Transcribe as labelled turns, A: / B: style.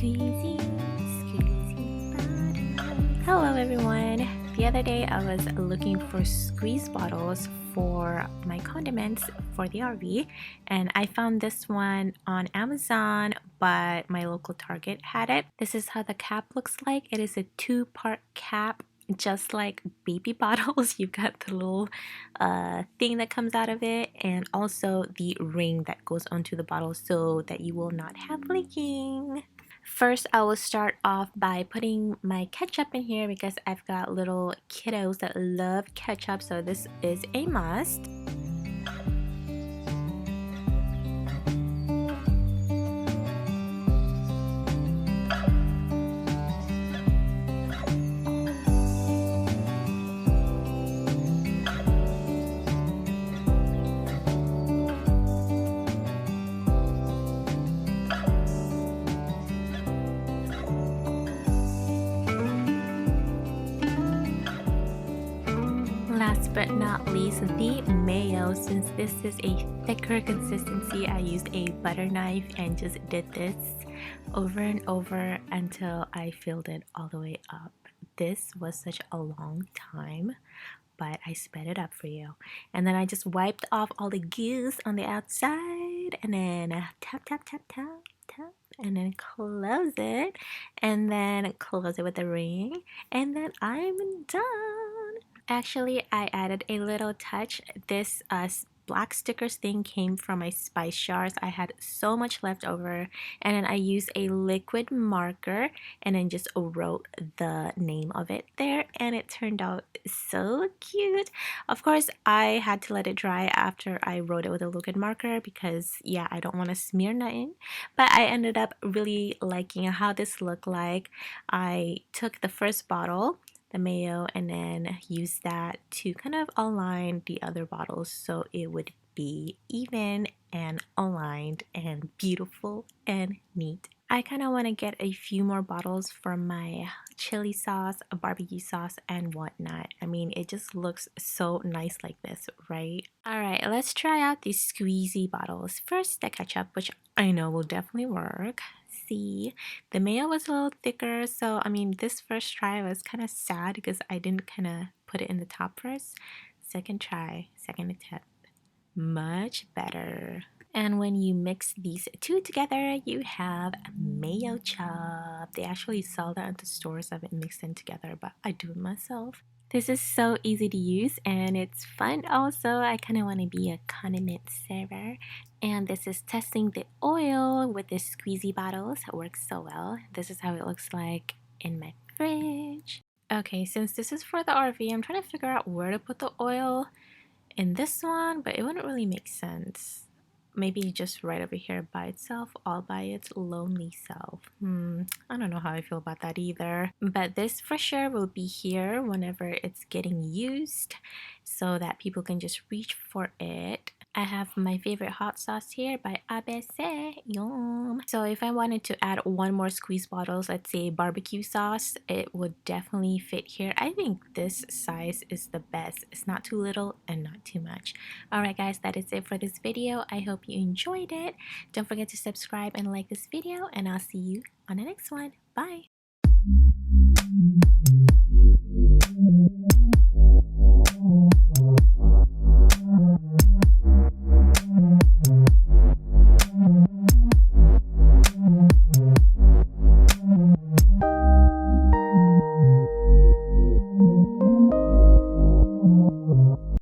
A: Squeezy, squeezy bottle. Hello everyone. The other day I was looking for squeeze bottles for my condiments for the RV, and I found this one on Amazon, but my local Target had it. This is how the cap looks like. It is a two-part cap, just like baby bottles. You've got the little thing that comes out of it, and also the ring that goes onto the bottle so that you will not have leaking. First, I will start off by putting my ketchup in here because I've got little kiddos that love ketchup, so this is a must. Last but not least, the mayo. Since this is a thicker consistency, I used a butter knife and just did this over and over until I filled it all the way up. This was such a long time, but I sped it up for you. And then I just wiped off all the goose on the outside and then tap, tap, tap, tap, tap, and then close it, and then close it with a ring, and then I'm done. Actually, I added a little touch. This black stickers thing came from my spice jars. I had so much left over, and then I used a liquid marker and then just wrote the name of it there, and it turned out so cute. Of course, I had to let it dry after I wrote it with a liquid marker because yeah, I don't want to smear nothing, but I ended up really liking how this looked like. I took the first bottle, the mayo, and then use that to kind of align the other bottles so it would be even and aligned and beautiful and neat. I kind of want to get a few more bottles for my chili sauce, barbecue sauce, and whatnot. I mean, it just looks so nice like this, right? Alright, let's try out these squeezy bottles. First, the ketchup, which I know will definitely work. See, the mayo was a little thicker, so I mean, this first try was kind of sad because I didn't kind of put it in the top first. Second try, second attempt, much better. And when you mix these two together, you have mayo chop. They actually sell that at the stores of it mixed in together, but I do it myself. This is so easy to use and it's fun also. I kind of want to be a condiment server. And this is testing the oil with this squeezy bottles. It works so well. This is how it looks like in my fridge. Okay, since this is for the RV, I'm trying to figure out where to put the oil in this one, but it wouldn't really make sense. Maybe just right over here by itself, all by its lonely self. I don't know how I feel about that either. But this for sure will be here whenever it's getting used so that people can just reach for it. I have my favorite hot sauce here by ABC. Yum. So if I wanted to add one more squeeze bottles, let's say barbecue sauce, it would definitely fit here. I think this size is the best. It's not too little and not too much. Alright guys, that is it for this video. I hope you enjoyed it. Don't forget to subscribe and like this video, and I'll see you on the next one. Bye!